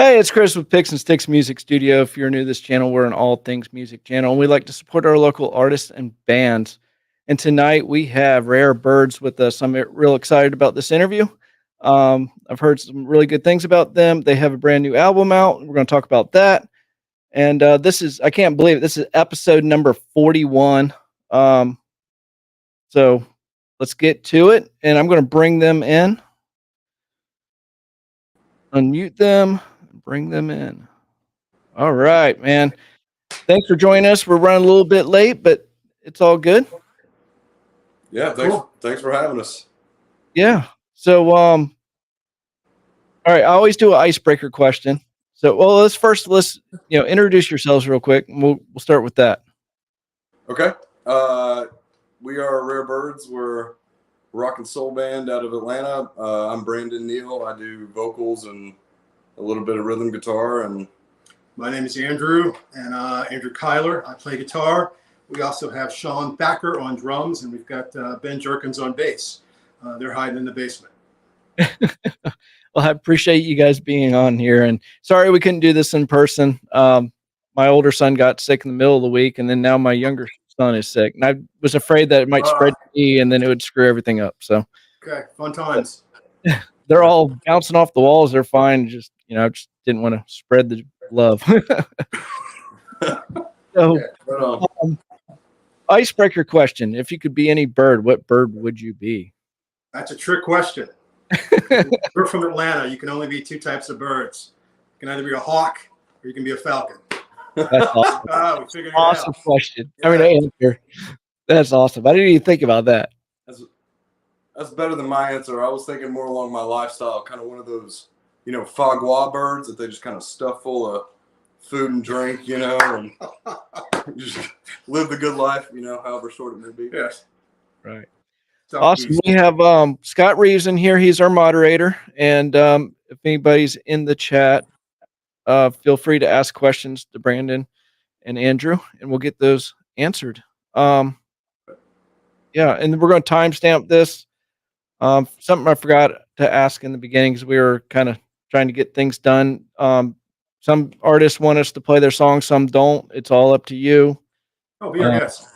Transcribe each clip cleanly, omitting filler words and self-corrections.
Hey, it's Chris with Picks and Sticks Music Studio. If you're new to this channel, we're an all things music channel, and we like to support our local artists and bands. And tonight we have Rare Birds with us. I'm real excited about this interview. I've heard some really good things about them. They have a brand new album out. We're going to talk about that. And I can't believe it. This is episode number 41. So let's get to it. And I'm going to bring them in, unmute them, and bring them in. All right, man. Thanks for joining us. We're running a little bit late, but it's all good. Yeah, thanks for having us. Yeah. So, all right. I always do an icebreaker question. So, well, let's introduce yourselves real quick, and we'll start with that. Okay. We are Rare Birds. We're a rock and soul band out of Atlanta. I'm Brandon Neal. I do vocals and a little bit of rhythm guitar. And my name is Andrew, and Andrew Cylar. I play guitar. We also have Shawn Thacker on drums, and we've got Ben Jerkins on bass. They're hiding in the basement. Well, I appreciate you guys being on here, and sorry we couldn't do this in person. My older son got sick in the middle of the week, and then now my younger son is sick, and I was afraid that it might spread to me, and then it would screw everything up. So, okay, fun times. They're all bouncing off the walls. They're fine. Just just didn't want to spread the love. So, icebreaker question: if you could be any bird, what bird would you be? That's a trick question. We're from Atlanta. You can only be two types of birds. You can either be a hawk or you can be a falcon. That's awesome. We figured it awesome out. question. Yeah. I mean, answer. That's awesome. I didn't even think about that. That's better than my answer. I was thinking more along my lifestyle, kind of one of those, fagua birds that they just kind of stuff full of food and drink, and just live the good life, however short it may be. Yes. Right. Awesome. We have Scott Reeves in here. He's our moderator. And if anybody's in the chat, feel free to ask questions to Brandon and Andrew, and we'll get those answered. Yeah, and we're going to timestamp this. Something I forgot to ask in the beginning because we were kind of trying to get things done. Some artists want us to play their song, some don't. It's all up to you. Oh, be our guest.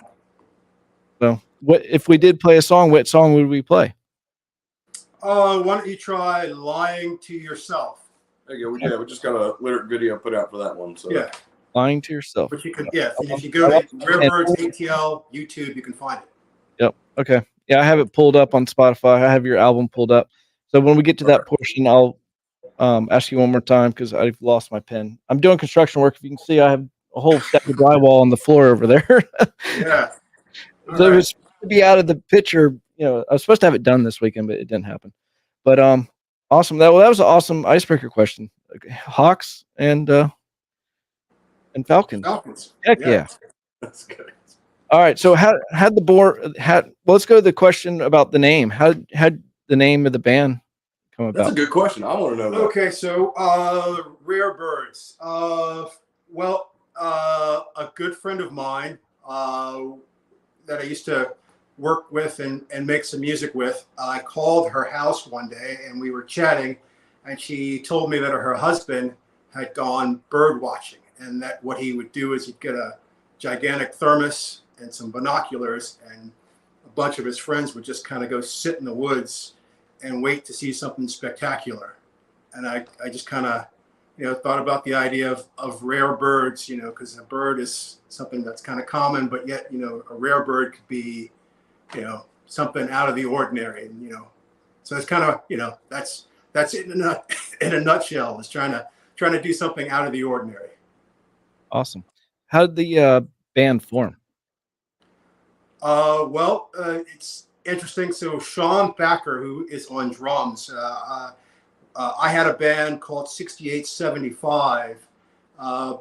So, what if we did play a song? What song would we play? Why don't you try "Lying to Yourself"? There you go. Yeah, we just got a lyric video put out for that one. So yeah, lying to yourself. But you can, if you go to Rare Birds ATL YouTube, you can find it. Yep. Okay. Yeah, I have it pulled up on Spotify. I have your album pulled up. So when we get to that portion, I'll ask you one more time because I've lost my pen. I'm doing construction work. If you can see, I have a whole stack of drywall on the floor over there. Yeah. So it was supposed to be out of the picture. I was supposed to have it done this weekend, but it didn't happen. But awesome. That was an awesome icebreaker question. Okay. Hawks and Falcons. Heck yeah. That's good. All right. So let's go to the question about the name. How the name of the band come about? That's a good question. I want to know that. Okay, so Rare Birds. A good friend of mine that I used to work with and make some music with, I called her house one day and we were chatting, and she told me that her husband had gone bird watching, and that what he would do is he'd get a gigantic thermos and some binoculars, and a bunch of his friends would just kind of go sit in the woods and wait to see something spectacular. And I just kind of thought about the idea of rare birds, because a bird is something that's kind of common, but yet a rare bird could be something out of the ordinary, and so it's kind of that's it in a nutshell, is trying to do something out of the ordinary. Awesome. How did the band form? It's interesting. So Shawn Thacker, who is on drums, I had a band called 6875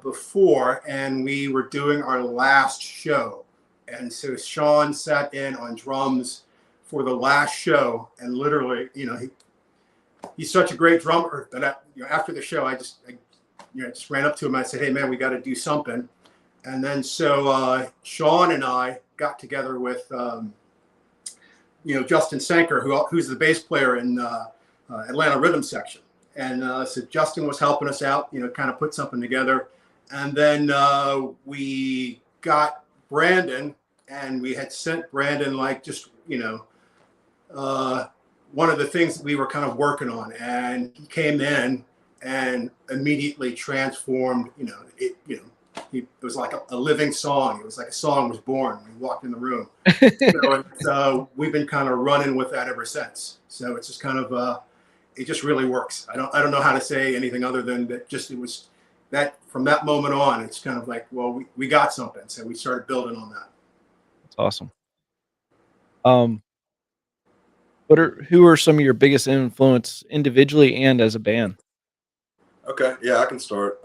before, and we were doing our last show. And so Shawn sat in on drums for the last show, and literally, he's such a great drummer that after the show, I just ran up to him. I said, "Hey man, we got to do something." And then so Shawn and I got together with Justin Sanker, who's the bass player in Atlanta Rhythm Section, And so Justin was helping us out, kind of put something together. And then we got Brandon, and we had sent Brandon one of the things that we were kind of working on, and he came in and immediately transformed. It was like a living song. It was like a song was born when he walked in the room. So we've been kind of running with that ever since. So it's just kind of it just really works. I don't know how to say anything other than that. Just it was that from that moment on, it's kind of like, well, we got something, so we started building on that. That's awesome. Who are some of your biggest influence individually and as a band? Okay, yeah, I can start.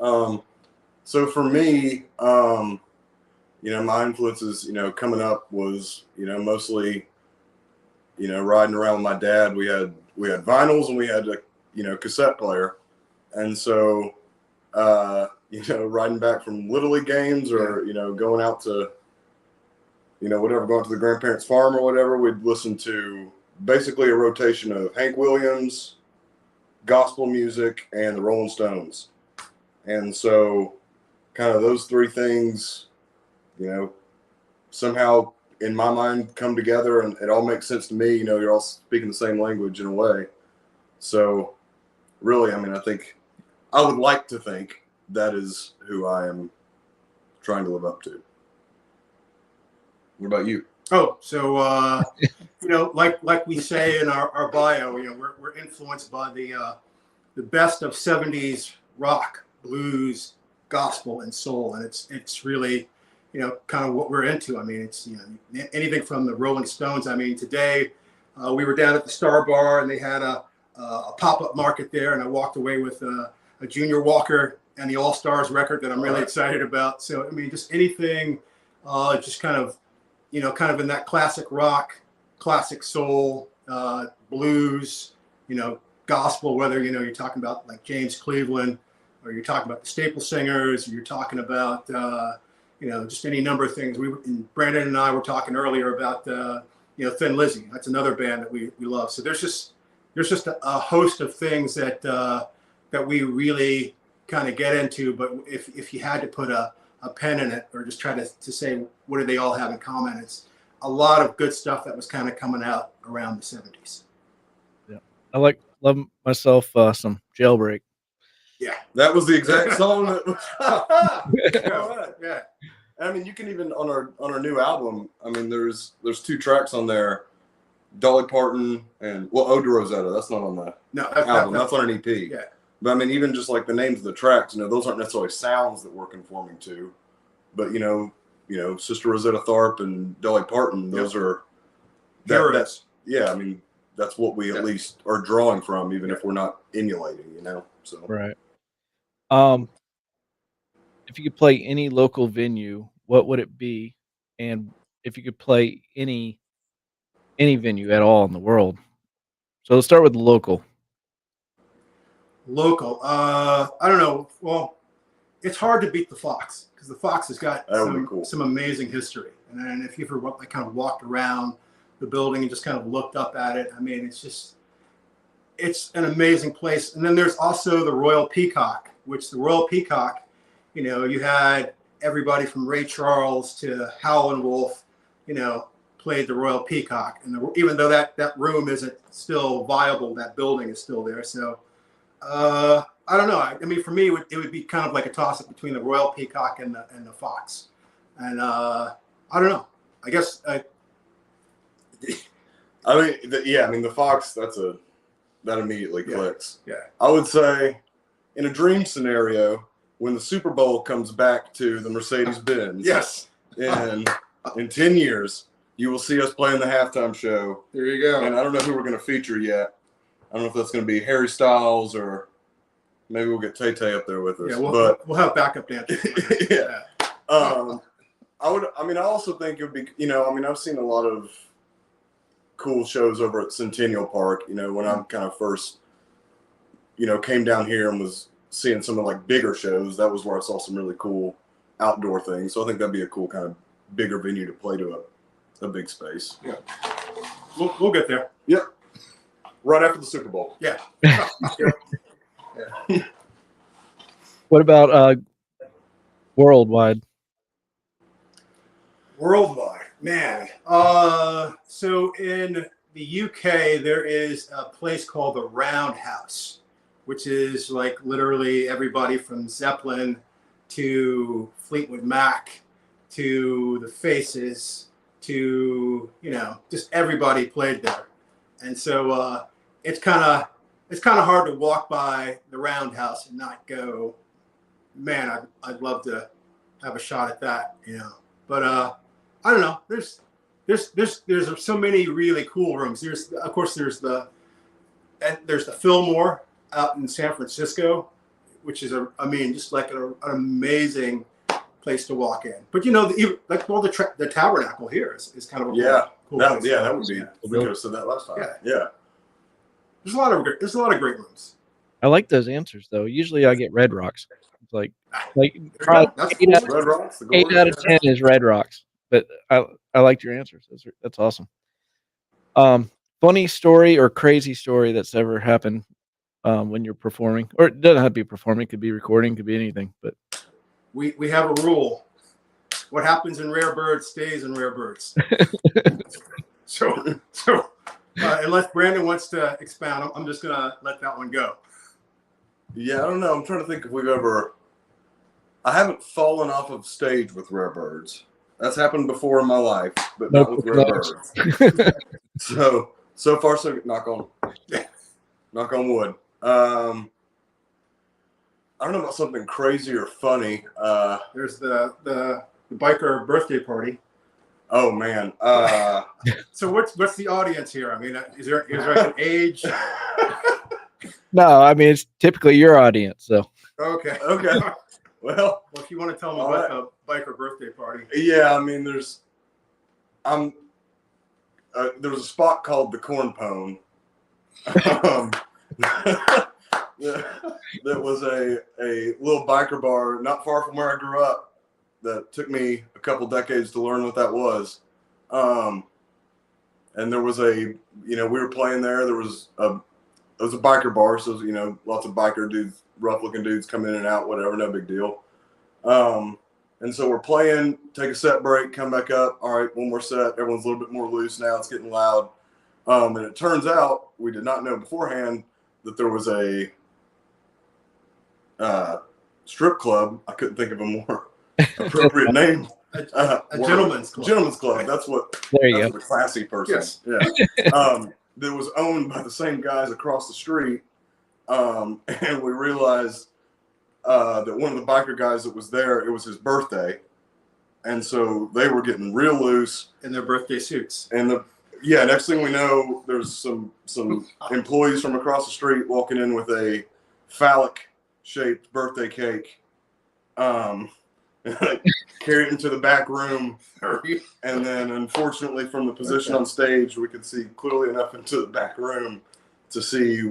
So for me, my influences, coming up was, mostly, riding around with my dad. We had vinyls and we had a, cassette player, and so, riding back from Little League games or going out to, whatever, going to the grandparents' farm or whatever, we'd listen to basically a rotation of Hank Williams, gospel music, and the Rolling Stones. And so kind of those three things, somehow in my mind come together, and it all makes sense to me. You're all speaking the same language in a way. So really, I think I would like to think that is who I am trying to live up to. What about you? Oh, so like we say in our bio, we're influenced by the best of '70s rock, blues, gospel, and soul, and it's really kind of what we're into. I mean, it's anything from the Rolling Stones. I mean, today we were down at the Star Bar and they had a pop-up market there, and I walked away with a Junior Walker and the All Stars record that I'm really excited about. So I mean, just anything, just kind of in that classic rock, classic soul, blues, gospel, whether, you're talking about like James Cleveland, or you're talking about the Staple Singers, or you're talking about, just any number of things. Brandon and I were talking earlier about, Thin Lizzy. That's another band that we love. So there's just a host of things that we really kind of get into. But if you had to put a pen in it, or just try to say what do they all have in common, it's a lot of good stuff that was kind of coming out around the '70s. Yeah, I love myself some Jailbreak. Yeah, that was the exact song that was yeah. I mean, you can even on our new album, I mean, there's 2 tracks on there, Dolly Parton and Ode to Rosetta. That's not on the album. That's on an EP. Yeah. But I mean, even just like the names of the tracks, those aren't necessarily sounds that we're conforming to, but Sister Rosetta Tharpe and Dolly Parton, those are heroes. Yeah, I mean, that's what we at least are drawing from, even if we're not emulating, So right. If you could play any local venue, what would it be? And if you could play any venue at all in the world. So let's start with the local. I don't know. Well, it's hard to beat the Fox, because the Fox has got some amazing history. And if you've ever kind of walked around the building and just kind of looked up at it, I mean, it's an amazing place. And then there's also the Royal Peacock, which the Royal Peacock, you had everybody from Ray Charles to Howlin' Wolf, played the Royal Peacock. And even though that room isn't still viable, that building is still there. So I don't know. I mean, for me, it would be kind of like a toss-up between the Royal Peacock and the Fox. And I don't know. I guess the Fox, that immediately clicks. Yeah. I would say, in a dream scenario, when the Super Bowl comes back to the Mercedes-Benz, yes, in 10 years, you will see us playing the halftime show. There you go. And I don't know who we're going to feature yet. I don't know if that's going to be Harry Styles, or maybe we'll get Tay-Tay up there with us. Yeah, we'll have backup dancers. Yeah. I also think it would be, I've seen a lot of cool shows over at Centennial Park, when I kind of first, came down here and was seeing some of like bigger shows. That was where I saw some really cool outdoor things. So I think that'd be a cool kind of bigger venue to play to a big space. Yeah. We'll get there. Yep. Right after the Super Bowl. Yeah. What about worldwide? Worldwide, man. So in the UK, there is a place called the Roundhouse, which is like literally everybody from Zeppelin to Fleetwood Mac to the Faces to, you know, just everybody played there. And so it's kind of hard to walk by the Roundhouse and not go, man, I'd love to have a shot at that, you know. But I don't know. There's so many really cool rooms. There's the Fillmore out in San Francisco, which is just like an amazing place to walk in. But you know, the Tabernacle here is kind of a cool place. That would be. We could have said that last time. Yeah. There's a lot of great rooms. I like those answers though. Usually I get Red Rocks. It's like Red Rocks. 8 out of 10 is Red Rocks. But I liked your answers. That's awesome. Funny story or crazy story that's ever happened when you're performing, or it doesn't have to be performing. It could be recording, could be anything. But we have a rule: what happens in Rare Birds stays in Rare Birds. so unless Brandon wants to expound, I'm just gonna let that one go. Yeah, I don't know. I'm trying to think if we've ever. I haven't fallen off of stage with Rare Birds. That's happened before in my life, but not with Rare Birds. So far, so knock on wood. I don't know about something crazy or funny. There's the biker birthday party. Oh man. So what's the audience here? I mean, is there like an age? No, I mean it's typically your audience. So okay. Well, if you want to tell me about the biker birthday party. Yeah, I mean, there was a spot called the Corn Pone. That was a little biker bar not far from where I grew up. That took me a couple decades to learn what that was. And there was we were playing there. It was a biker bar, so lots of biker dudes, rough looking dudes come in and out, whatever, no big deal. And so we're playing, take a set break, come back up. All right, one more set. Everyone's a little bit more loose now. It's getting loud. And it turns out we did not know beforehand that there was a strip club. I couldn't think of a more appropriate name. A gentleman's club. Gentleman's club. That's what. There you go. A classy person. Yes. Yeah. That was owned by the same guys across the street. And we realized that one of the biker guys that was there, it was his birthday. And so they were getting real loose. In their birthday suits. And next thing we know, there's some employees from across the street walking in with a phallic-shaped birthday cake. Carry it into the back room. And then, unfortunately, from the position on stage, we could see clearly enough into the back room to see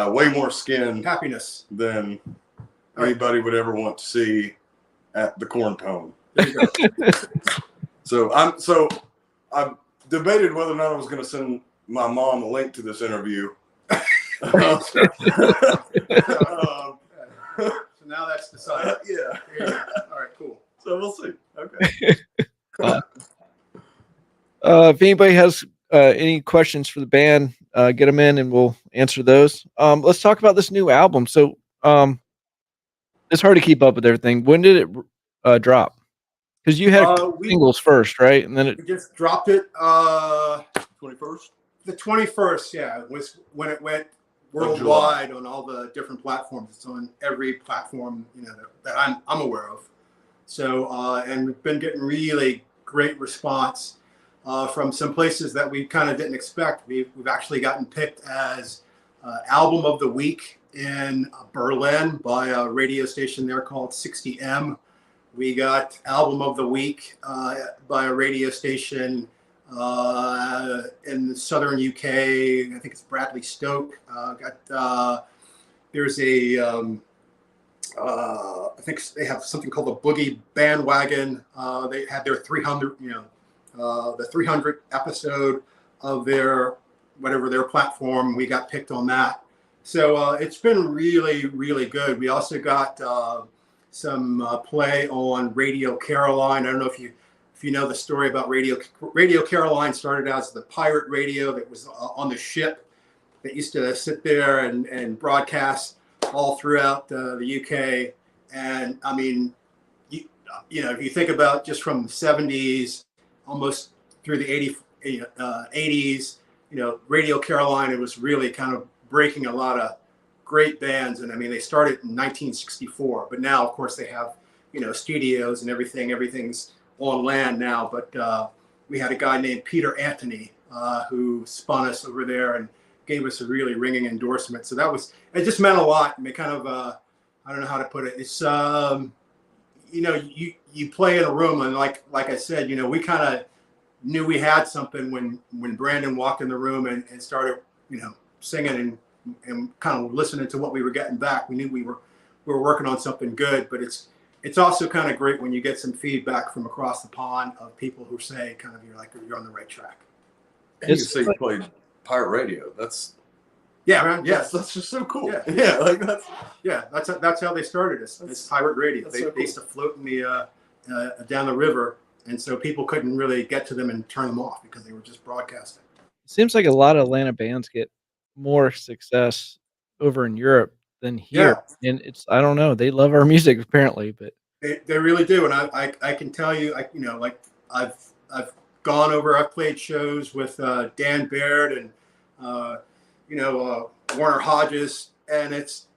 way more skin Happiness than anybody would ever want to see at the Corn Pone. So I've debated whether or not I was going to send my mom a link to this interview. So now that's decided. Yeah. All right, cool. So we'll see. Okay. If anybody has any questions for the band, get them in and we'll answer those. Let's talk about this new album. So it's hard to keep up with everything. When did it drop? Because you had singles first, right? And then we just dropped it 21st. The 21st, yeah, was when it went worldwide on all the different platforms. It's on every platform that I'm aware of. So and we've been getting really great response from some places that we kind of didn't expect. We've actually gotten picked as album of the week in Berlin by a radio station there called 60M. We got album of the week by a radio station in the southern UK. I think it's Bradley Stoke. There's a I think they have something called the Boogie Bandwagon. They had their 300, the 300th episode of their platform. We got picked on that. So it's been really, really good. We also got some play on Radio Caroline. I don't know if you know the story about Radio Caroline. Started out as the pirate radio that was on the ship that used to sit there and broadcast all throughout the UK. And I mean, you know, if you think about just from the 70s almost through the 80s, you know, Radio Carolina was really kind of breaking a lot of great bands. And I mean, they started in 1964, but now, of course, they have, you know, studios and everything. Everything's on land now. But we had a guy named Peter Anthony who spun us over there and gave us a really ringing endorsement. So it just meant a lot. I mean, kind of, I don't know how to put it. It's, you know, you play in a room, and like I said, you know, we kind of knew we had something when Brandon walked in the room and started, you know, singing and kind of listening to what we were getting back. We knew we were working on something good. But it's also kind of great when you get some feedback from across the pond of people who say kind of you're on the right track. And you say you played pirate radio. That's man. Yes, that's just so cool. Yeah, that's how they started us. It's pirate radio. They used to float in the down the river, and so people couldn't really get to them and turn them off because they were just broadcasting. It seems like a lot of Atlanta bands get more success over in Europe than here, and I don't know. They love our music apparently, but they really do. And I can tell you, you know, like I've gone over. I've played shows with Dan Baird and you know, Warner Hodges, and it's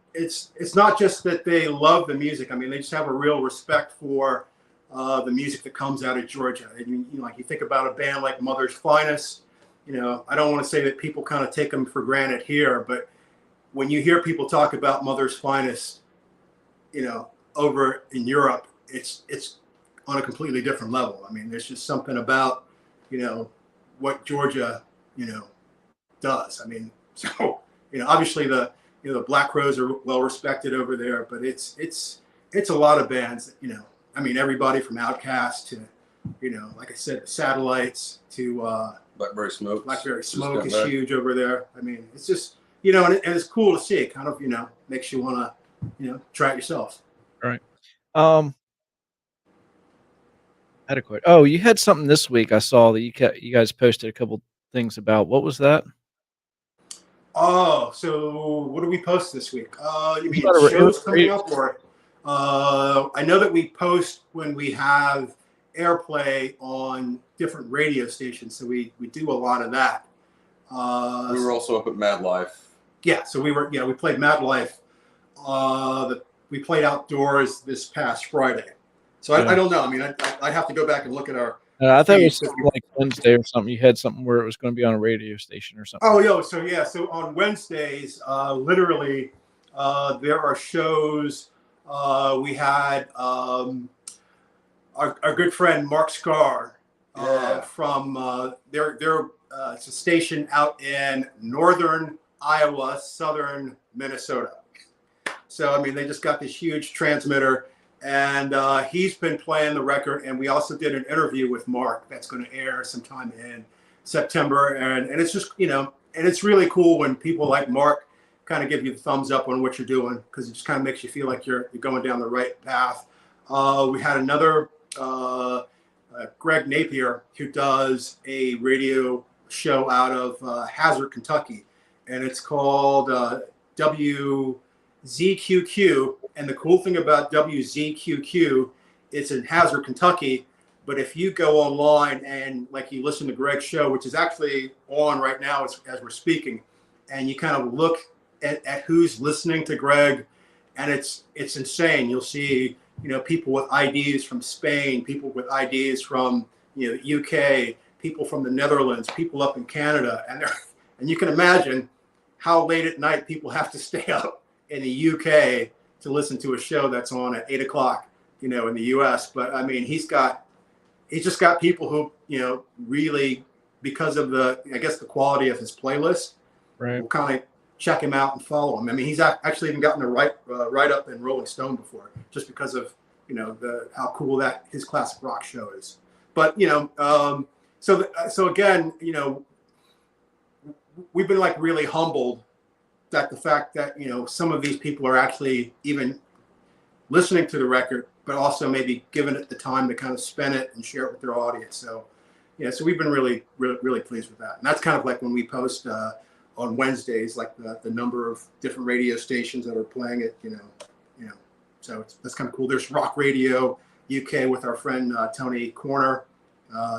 not just that they love the music. I mean, they just have a real respect for the music that comes out of Georgia. And you know, like you think about a band like Mother's Finest. You know, I don't want to say that people kind of take them for granted here, but when you hear people talk about Mother's Finest, you know, over in Europe, it's on a completely different level. I mean, there's just something about, you know, what Georgia, you know, does. I mean, so, you know, obviously the Black Crowes are well respected over there, but it's a lot of bands that, you know, I mean, everybody from Outkast to, you know, like I said, the Satellites to Blackberry Smoke. Blackberry Smoke is huge over there. I mean, it's just, you know, and it's cool to see. It kind of, you know, makes you want to, you know, try it yourself. Right. I had a question. Oh, you had something this week I saw that you guys posted a couple things about. What was that? Oh, so what do we post this week? You mean shows coming up, or I know that we post when we have airplay on different radio stations, so we do a lot of that. We were also up at Mad Life. Yeah, so we played Mad Life. We played outdoors this past Friday. So I don't know. I mean, I have to go back and look at our. I thought it was like Wednesday or something. You had something where it was going to be on a radio station or something. Oh, so on Wednesdays, literally, there are shows. We had our good friend Mark Scar from it's a station out in northern Iowa, southern Minnesota. So I mean, they just got this huge transmitter. And he's been playing the record, and we also did an interview with Mark that's going to air sometime in September. And it's just, you know, and it's really cool when people like Mark kind of give you the thumbs up on what you're doing, because it just kind of makes you feel like you're going down the right path. We had another Greg Napier, who does a radio show out of Hazard, Kentucky, and it's called WZQQ. And the cool thing about WZQQ, it's in Hazard, Kentucky. But if you go online and like you listen to Greg's show, which is actually on right now as we're speaking, and you kind of look at who's listening to Greg, and it's insane. You'll see, you know, people with IDs from Spain, people with IDs from, you know, UK, people from the Netherlands, people up in Canada, and you can imagine how late at night people have to stay up in the UK to listen to a show that's on at 8 o'clock, you know, in the US. But I mean, he's just got people who, you know, really, because of the quality of his playlist, right, will kind of check him out and follow him. I mean, he's actually even gotten a write up in Rolling Stone before, just because of, you know, how cool that his classic rock show is. But, you know, so again, you know, we've been like really humbled that the fact that, you know, some of these people are actually even listening to the record, but also maybe giving it the time to kind of spin it and share it with their audience. So, yeah, so we've been really pleased with that. And that's kind of like when we post on Wednesdays, like the number of different radio stations that are playing it, you know. So that's kind of cool. There's Rock Radio UK with our friend Tony Corner.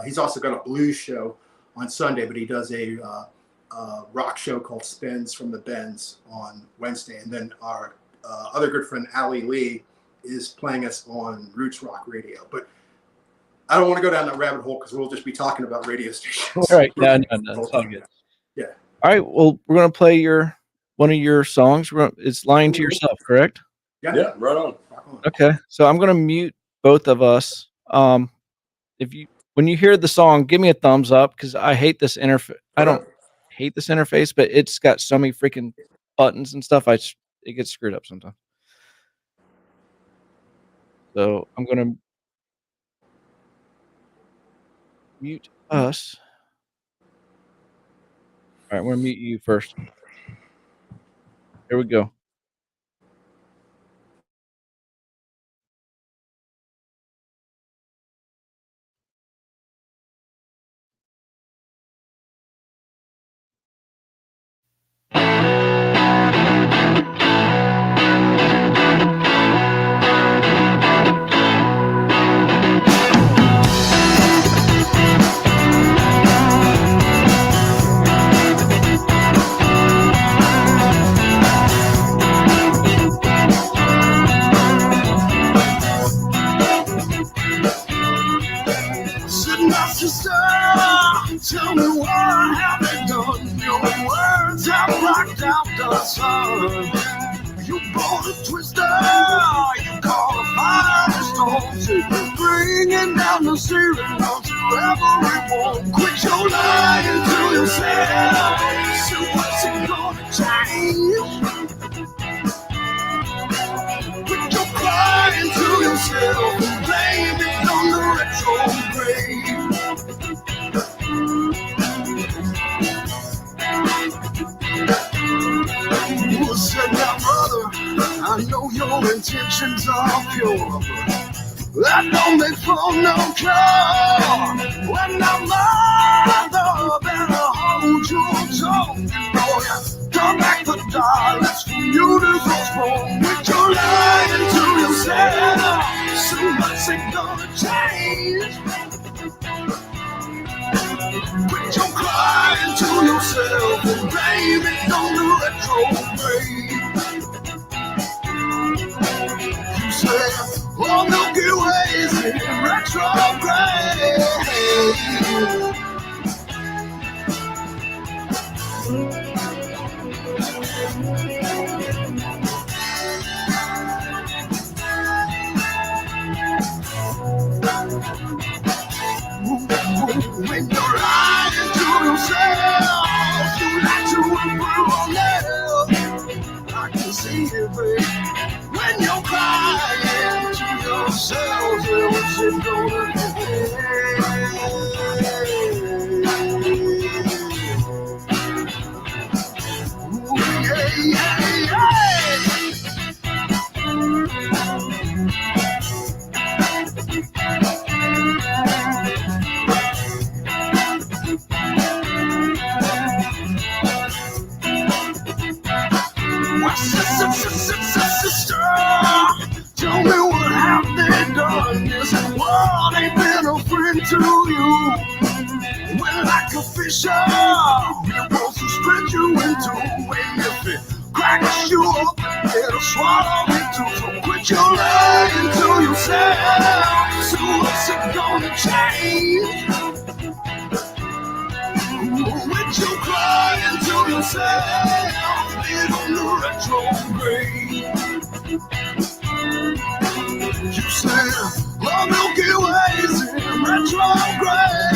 He's also got a blues show on Sunday, but he does a rock show called Spins from the Bends on Wednesday. And then our other good friend, Ali Lee, is playing us on Roots Rock Radio. But I don't want to go down that rabbit hole because we'll just be talking about radio stations. All right. No, it's all good. Yeah. All right. Well, we're going to play one of your songs. It's Lying to Yourself, correct? Yeah, right on. Okay. So I'm going to mute both of us. When you hear the song, give me a thumbs up because I hate this interface. I don't hate this interface, but it's got so many freaking buttons and stuff. It gets screwed up sometimes. So I'm going to mute us. All right, I'm going to mute you first. Here we go. Tell me what have they done? Your words have blocked out the sun. You bought a twister, you call a fire storm, bringing down the ceiling onto everyone. Quit your lying to yourself. So what's it gonna change? Quit your crying to yourself and blame it on the retrograde. Said now, brother, I know your intentions are pure. That don't make for no cure. When the mother better hold your tongue, boy, come back for dollars for you to go strong. With your lying to yourself, so much ain't gonna change. Quit your crying to yourself and blame it on the retrograde. You say, oh, Milky Way's in retrograde. When you're lying to yourself, you like to improve on that. I can see it, babe. When you're crying to yourself, what's it gonna do? Ooh, yeah. Sister, tell me what have they done? This world ain't been a friend to you. When like a fisher, it wants to stretch you into. And if it cracks you up, it'll swallow me too. So quit your lying to yourself. So what's it gonna change? Quit your crying to yourself. Live on the retrograde. You say, oh, Milky Way's in retrograde.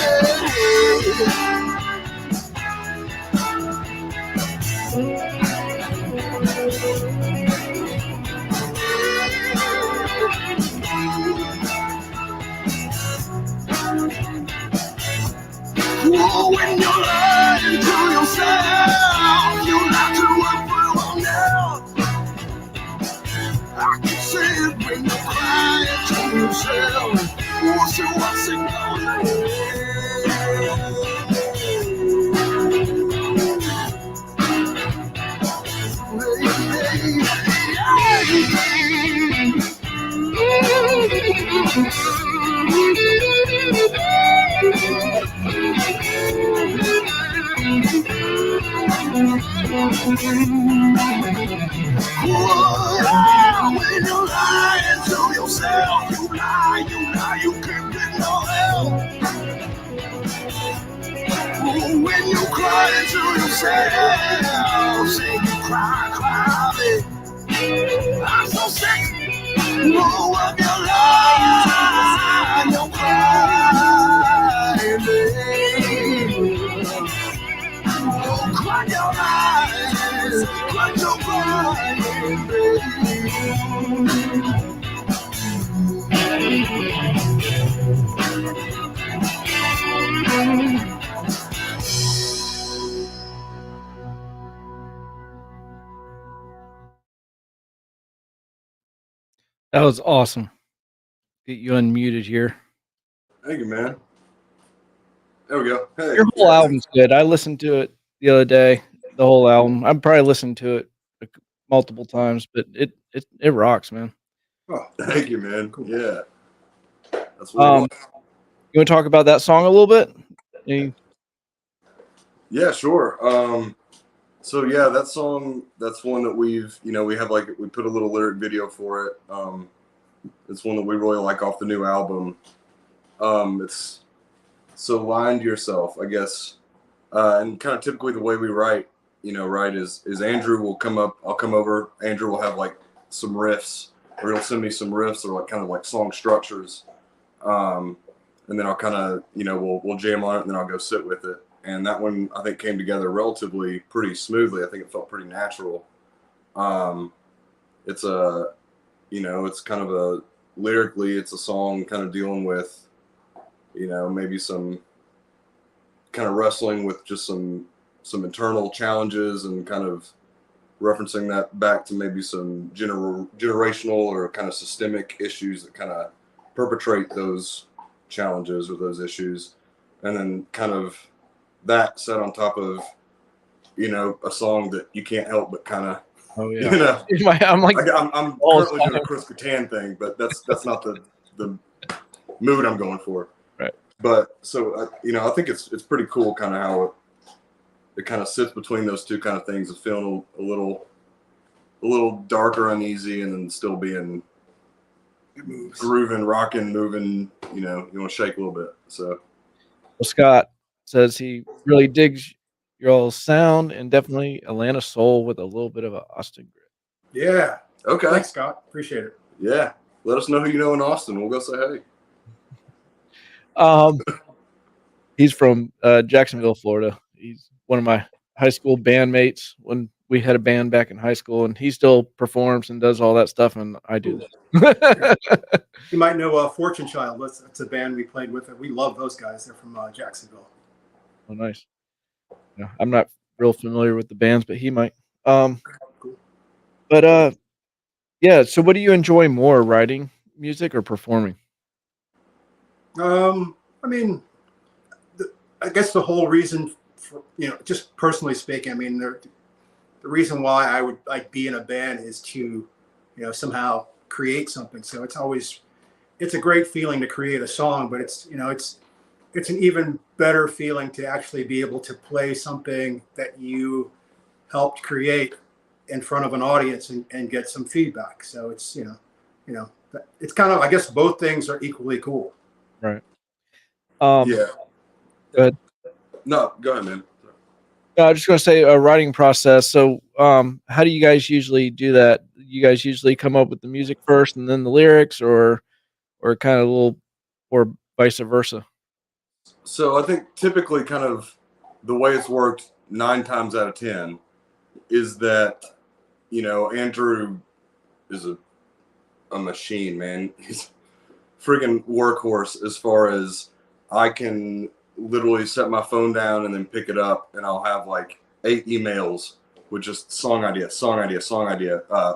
Whoa, when you're lying to yourself, you like to improve yourself. What's it gonna when you're lying to yourself, you can't get no help. When you cry to yourself, say you cry, baby. I'm so sick. Blow up your life, you're crying, baby. Oh, cry your eyes, cry your crying, baby. That was awesome. Get you unmuted here. Thank you, man. There we go. Hey, Your whole album's good. I listened to it the other day. The whole album. I'm probably listened to it multiple times, but it rocks, man. Oh, thank you, man. Cool. Yeah. That's what you want to talk about that song a little bit? Yeah, sure. So yeah, that song, that's one that we have we put a little lyric video for it. It's one that we really like off the new album. It's so lying to yourself, I guess. And kind of typically the way we write is Andrew will come up, I'll come over, Andrew will have like some riffs, or he'll send me some riffs or like kind of like song structures. And then I'll kind of, we'll jam on it and then I'll go sit with it. And that one, I think, came together relatively pretty smoothly. I think it felt pretty natural. It's it's kind of lyrically, it's a song kind of dealing with, maybe some kind of wrestling with just some internal challenges and kind of referencing that back to maybe some generational or kind of systemic issues that kind of perpetrate those challenges or those issues. And then kind of that set on top of, a song that you can't help but kind of, I'm currently doing a Chris Kattan thing, but that's not the mood I'm going for. Right. But so, I think it's pretty cool kind of how it kind of sits between those two kind of things of feeling a little darker, uneasy, and then still being grooving, rocking, moving, you want to shake a little bit. So, well, Scott says he really digs your old sound and definitely Atlanta soul with a little bit of an Austin grit. Yeah. Okay. Thanks, Scott. Appreciate it. Yeah. Let us know who you know in Austin. We'll go say hey. He's from Jacksonville, Florida. He's one of my high school bandmates when we had a band back in high school, and he still performs and does all that stuff, and I do this. You might know Fortune Child. That's a band we played with. We love those guys. They're from Jacksonville. Oh, nice. Yeah, I'm not real familiar with the bands, but he might. Cool. But yeah. So, what do you enjoy more, writing music or performing? I mean, I guess the whole reason for, just personally speaking, I mean, the reason why I would like be in a band is to, somehow create something. So it's a great feeling to create a song, but it's an even better feeling to actually be able to play something that you helped create in front of an audience and get some feedback. So it's, it's kind of, I guess both things are equally cool. Right. Yeah. Go ahead. No, go ahead, man. I'm just going to say a writing process. So how do you guys usually do that? You guys usually come up with the music first and then the lyrics, or kind of or vice versa? So I think typically kind of the way it's worked 9 times out of 10 is that, Andrew is a machine, man. He's freaking workhorse as far as I can literally set my phone down and then pick it up and I'll have like 8 emails with just song idea,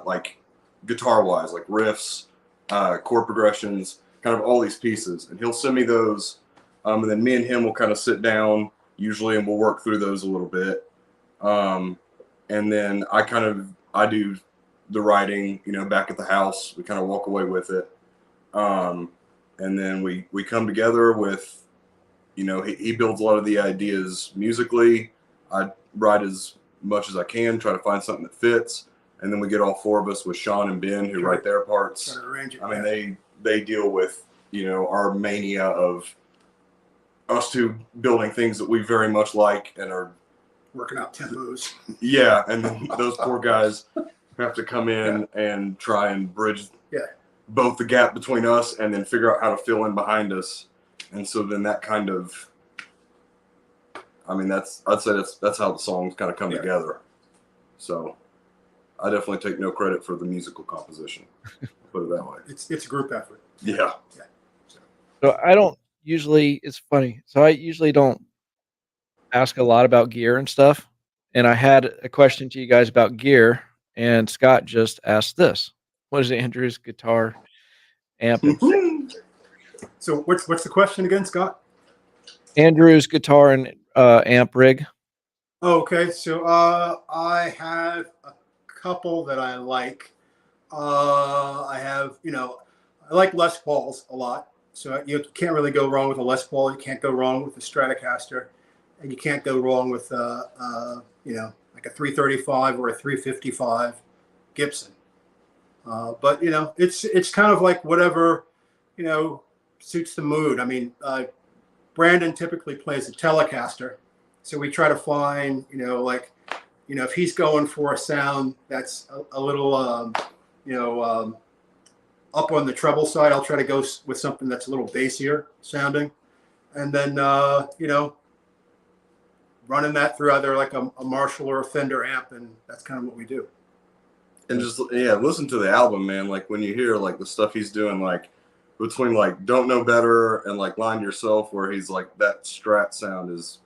like guitar wise, like riffs, chord progressions, kind of all these pieces, and he'll send me those, and then me and him will kind of sit down usually, and we'll work through those a little bit, and then I do the writing, back at the house. We kind of walk away with it, and then we come together with, he builds a lot of the ideas musically. I write as much as I can, try to find something that fits. And then we get all four of us with Shawn and Ben who write their parts. I mean, they deal with, our mania of us two building things that we very much like and are working out tempos. Yeah. And then those poor guys have to come in and try and bridge both the gap between us and then figure out how to fill in behind us. And so then that kind of, I'd say that's how the songs kind of come together. So I definitely take no credit for the musical composition. Put it that way. It's a group effort. Yeah. So I don't usually, it's funny. So I usually don't ask a lot about gear and stuff. And I had a question to you guys about gear, and Scott just asked this. What is Andrew's guitar amp? So what's the question again, Scott? Andrew's guitar and amp rig. Oh, okay. So I have a couple that I like. I have, I like Les Pauls a lot. So you can't really go wrong with a Les Paul. You can't go wrong with a Stratocaster, and you can't go wrong with like a 335 or a 355 Gibson. But it's kind of like whatever suits the mood. I mean, Brandon typically plays a Telecaster, so we try to find if he's going for a sound that's a little up on the treble side, I'll try to go with something that's a little bassier sounding, and then running that through either like a Marshall or a Fender amp, and that's kind of what we do. And just listen to the album, man. Like when you hear like the stuff he's doing, like between like Don't Know Better and like Line to Yourself, where he's like that Strat sound is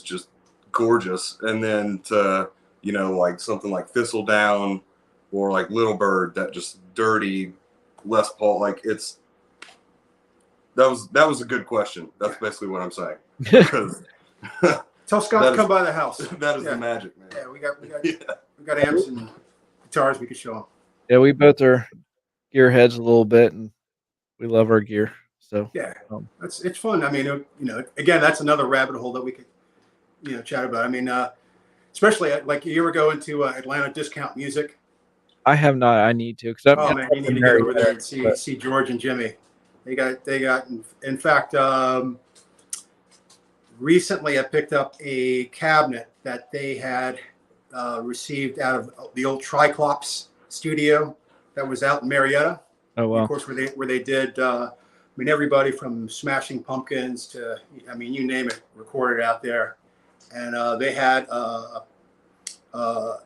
just gorgeous, and then to like something like Thistledown or like Little Bird, that just dirty Les Paul, like that was a good question. That's basically what I'm saying. Because tell Scott to come by the house. That is the magic, man. Yeah, we got amps and guitars we could show him. Yeah, we both are gearheads a little bit, and we love our gear. So it's fun. I mean, again, that's another rabbit hole that we could chat about. I mean, especially like you ever go into Atlanta Discount Music? I have not. I need to, because you need to go over there and see George and Jimmy. They got in fact recently I picked up a cabinet that they had received out of the old Triclops studio that was out in Marietta. Oh wow! Of course, where they did. Everybody from Smashing Pumpkins to you name it, recorded out there, and they had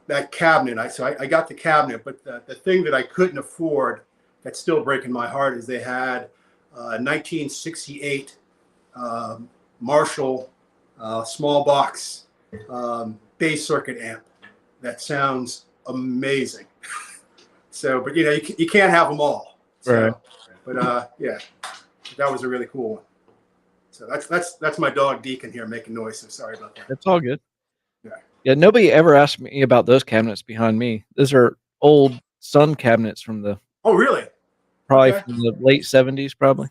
that cabinet. So I got the cabinet, but the thing that I couldn't afford, that's still breaking my heart, is they had 1968 Marshall small box bass circuit amp that sounds amazing. So, but you can't have them all. So, right. But that was a really cool one. So that's my dog Deacon here making noise. So sorry about that. It's all good. Yeah, nobody ever asked me about those cabinets behind me. Those are old Sun cabinets from the. Oh, really? Probably from the late 70s, probably.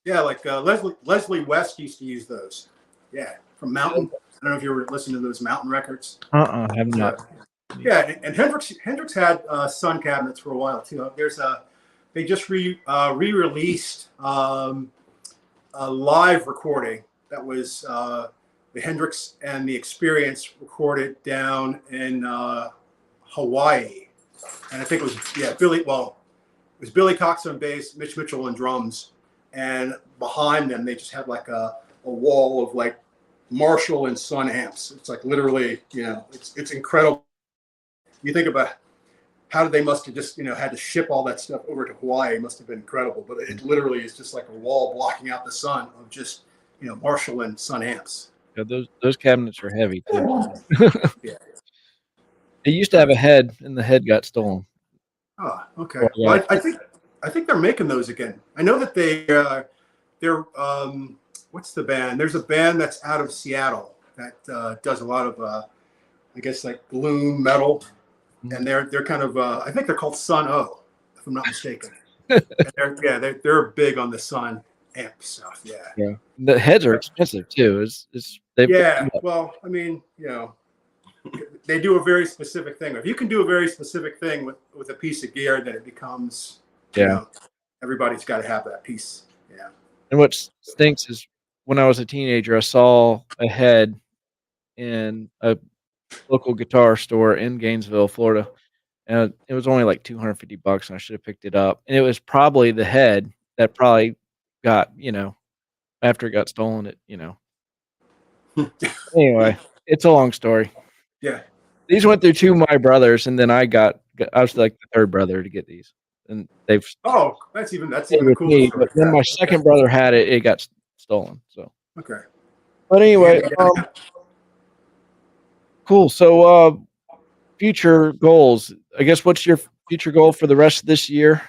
Yeah, like Leslie West used to use those. Yeah, from Mountain. I don't know if you were listening to those Mountain records. I have not. Yeah, and Hendrix had Sun cabinets for a while too. They just re-released a live recording that was the Hendrix and the Experience recorded down in Hawaii, and I think it was Billy Cox on bass, Mitch Mitchell on drums, and behind them they just had like a wall of like Marshall and Sun amps. It's like literally, it's incredible. You think about how they must have just had to ship all that stuff over to Hawaii. It must have been incredible, but it literally is just like a wall blocking out the sun of just Marshall and Sun amps. Yeah, those cabinets are heavy too. Yeah. It used to have a head, and the head got stolen. Oh, okay. Well, I think I think they're making those again. I know that they're what's the band? There's a band that's out of Seattle that does a lot of I guess like gloom metal, and they're kind of I think they're called Sun O, if I'm not mistaken. And they're big on the Sun amp stuff. Yeah. Yeah. The heads are expensive too. Yeah. Well, I mean, they do a very specific thing. If you can do a very specific thing with a piece of gear, then it becomes, everybody's got to have that piece. Yeah. And what stinks is when I was a teenager, I saw a head in a local guitar store in Gainesville, Florida, and it was only like $250, and I should have picked it up. And it was probably the head that probably got, after it got stolen. Anyway, it's a long story. Yeah. These went through two of my brothers, and then I was like the third brother to get these, and they've. Oh, that's even a cooler story. But then my second brother had it; it got stolen. So okay. But anyway, cool. So, future goals. I guess what's your future goal for the rest of this year,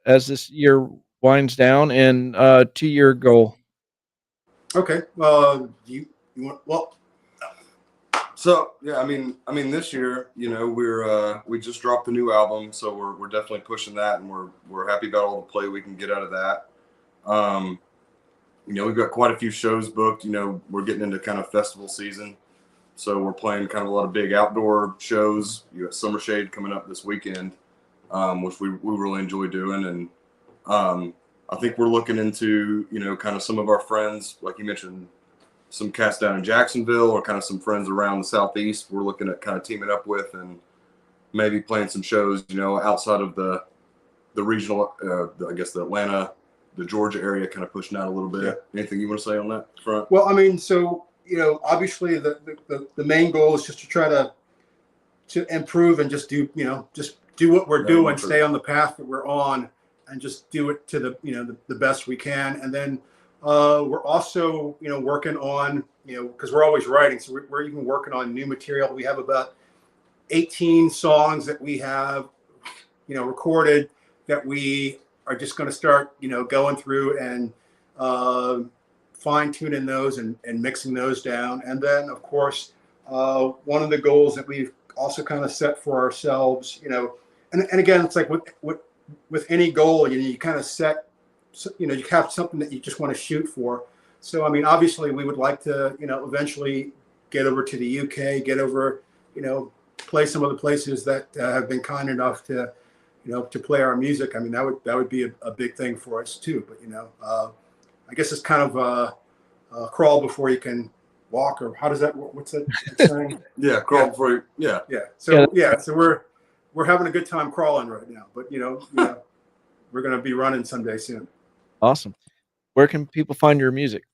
as this year winds down, and 2-year goal? Okay. You want So yeah, I mean, this year, we just dropped the new album, so we're definitely pushing that, and we're happy about all the play we can get out of that. We've got quite a few shows booked. We're getting into kind of festival season, so we're playing kind of a lot of big outdoor shows. You got Summer Shade coming up this weekend, which we really enjoy doing, and I think we're looking into kind of some of our friends, like you mentioned, some cats down in Jacksonville, or kind of some friends around the Southeast we're looking at kind of teaming up with, and maybe playing some shows, outside of the regional, I guess the Atlanta, the Georgia area, kind of pushing out a little bit. Yeah. Anything you want to say on that front? Well, I mean, so, obviously the main goal is just to try to improve and just do what we're doing, stay on the path that we're on, and just do it to the best we can. And then we're also, working on, because we're always writing. So we're even working on new material. We have about 18 songs that we have, recorded, that we are just going to start, going through and fine tuning those and mixing those down. And then, of course, one of the goals that we've also kind of set for ourselves, and again, it's like with any goal, you kind of set, you have something that you just want to shoot for. So, I mean, obviously we would like to, eventually get over to the UK, get over, play some of the places that have been kind enough to, to play our music. I mean, that would be a big thing for us too. But, I guess it's kind of crawl before you can walk, or how does that, what's that saying? Yeah. Crawl before you, yeah. Yeah. So, so we're having a good time crawling right now, but, we're going to be running someday soon. Awesome. Where can people find your music?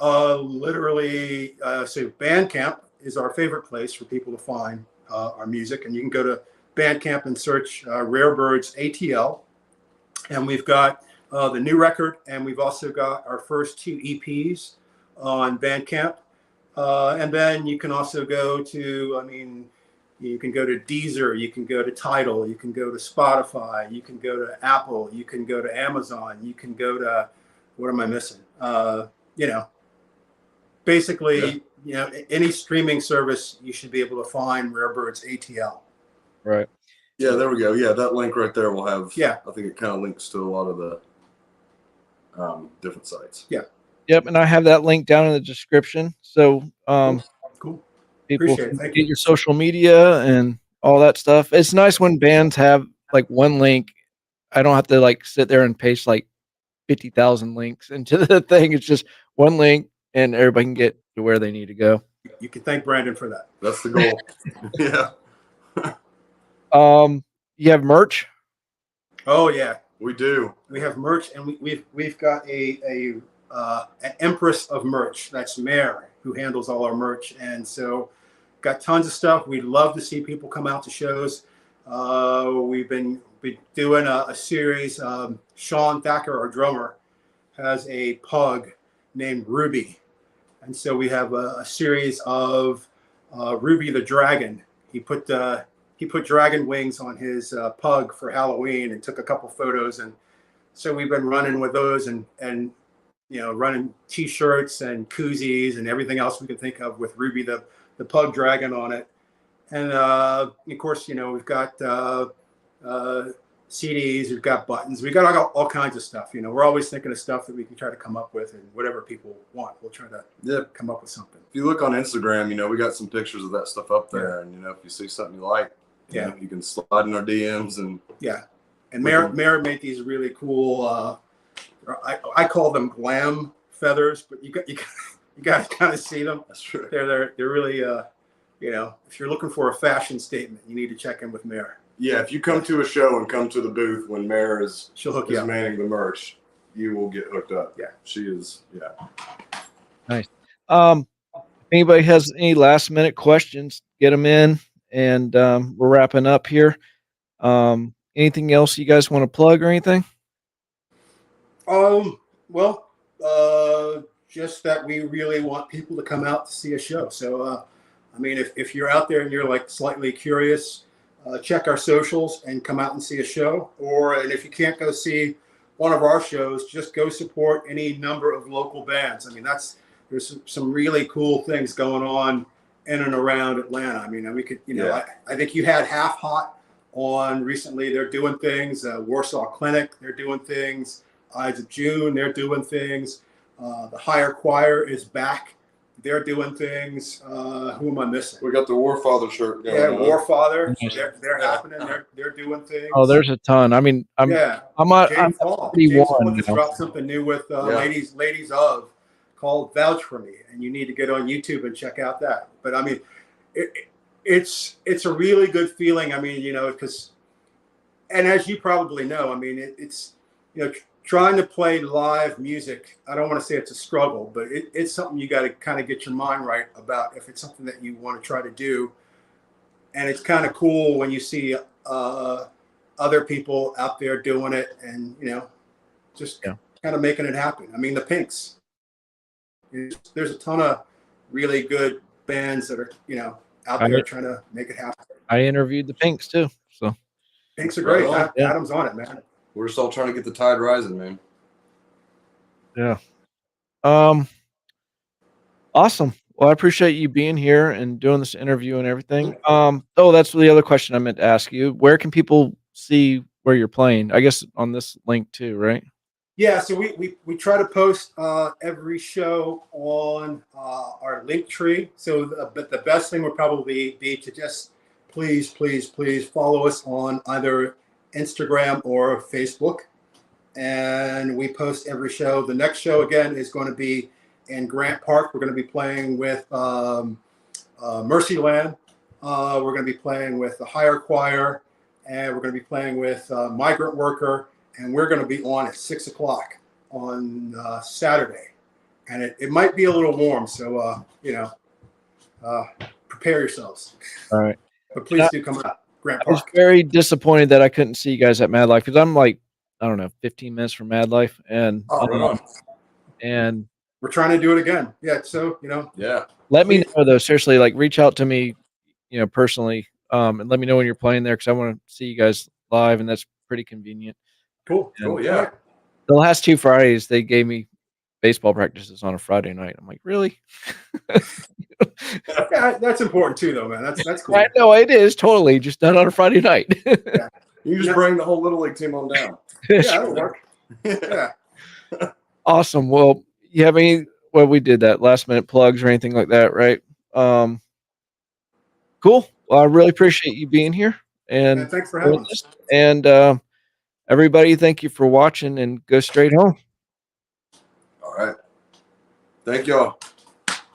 Literally, so Bandcamp is our favorite place for people to find our music, and you can go to Bandcamp and search Rare Birds ATL, and we've got the new record, and we've also got our first 2 EPs on Bandcamp, and then you can also go to, you can go to Deezer, you can go to Tidal, you can go to Spotify, you can go to Apple, you can go to Amazon, you can go to, what am I missing? Basically, any streaming service, you should be able to find Rare Birds ATL. Right. Yeah, there we go. Yeah, that link right there will have, I think it kind of links to a lot of the different sites. Yeah. Yep, and I have that link down in the description. So, cool. People Appreciate it. Thank get you. your social media and all that stuff. It's nice when bands have like one link. I don't have to like sit there and paste like 50,000 links into the thing. It's just one link, and everybody can get to where they need to go. You can thank Brandon for that. That's the goal. Yeah. You have merch? Oh yeah, we do. We have merch, and we've got an empress of merch. That's Mare, who handles all our merch, and so got tons of stuff. We'd love to see people come out to shows. We've been doing a series. Shawn, Thacker, our drummer, has a pug named Ruby, and so we have a series of Ruby the Dragon. He put he put dragon wings on his pug for Halloween and took a couple photos. And so we've been running with those and running T-shirts and koozies and everything else we can think of with Ruby the pug dragon on it. And of course, we've got CDs, we've got buttons, we've got all kinds of stuff. We're always thinking of stuff that we can try to come up with, and whatever people want, we'll try to come up with something. If you look on Instagram, we got some pictures of that stuff up there, and if you see something you like, you can slide in our DMs and And Mare made these really cool. I call them glam feathers, but you got to kind of see them. That's true. They're really if you're looking for a fashion statement, you need to check in with Mare. Yeah, if you come to a show and come to the booth when Mare she'll hook you up. manning the merch, you will get hooked up. Yeah, she is. Yeah. Nice. If anybody has any last minute questions, get them in, and we're wrapping up here. Anything else you guys want to plug or anything? Just that we really want people to come out to see a show. So, if you're out there and you're like slightly curious, check our socials and come out and see a show. And if you can't go see one of our shows, just go support any number of local bands. There's some really cool things going on in and around Atlanta. We could, I think you had Half Hot on recently. They're doing things. Warsaw Clinic, they're doing things. Ides of June, they're doing things. The Higher Choir is back. They're doing things. Who am I missing? We got the Warfather shirt going. Yeah, Warfather. They're happening. They're doing things. Oh, there's a ton. I'm James Paul just dropped something new with ladies of called Vouch for Me, and you need to get on YouTube and check out that. But it's a really good feeling. Because, and as you probably know, it's trying to play live music. I don't want to say it's a struggle, but it's something you got to kind of get your mind right about if it's something that you want to try to do. And it's kind of cool when you see other people out there doing it, and just kind of making it happen. The Pinks. There's a ton of really good bands that are out there trying to make it happen. I interviewed the Pinks too, so Pinks are great. Adam's on it, man. We're just all trying to get the tide rising, man. Yeah. Awesome. Well, I appreciate you being here and doing this interview and everything. That's the other question I meant to ask you. Where can people see where you're playing? I guess on this link too, right? Yeah. So we try to post every show on our link tree. So, but the best thing would probably be to just please follow us on either Instagram or Facebook, and we post every show. The next show again is going to be in Grant Park. We're going to be playing with Mercyland. We're going to be playing with the Higher Choir, and we're going to be playing with Migrant Worker, and we're going to be on at 6:00 on Saturday. And it might be a little warm, so prepare yourselves. All right, but please do come out. Grant Park. I was very disappointed that I couldn't see you guys at Mad Life, because I'm like, I don't know, 15 minutes from Mad Life, and and we're trying to do it again. Yeah, so let me know though. Seriously, like reach out to me, personally, and let me know when you're playing there, because I want to see you guys live, and that's pretty convenient. Cool. Yeah. The last 2 Fridays they gave me baseball practices on a Friday night. I'm like, really? Yeah, that's important too, though, man. That's cool. I know it is totally just done on a Friday night. Yeah. You just bring the whole Little League team on down. Yeah, that'll work. Yeah. Awesome. Well, you have any? Well, we did that last minute plugs or anything like that, right? Cool. Well, I really appreciate you being here, and thanks for having us. And everybody, thank you for watching, and go straight home. All right. Thank y'all.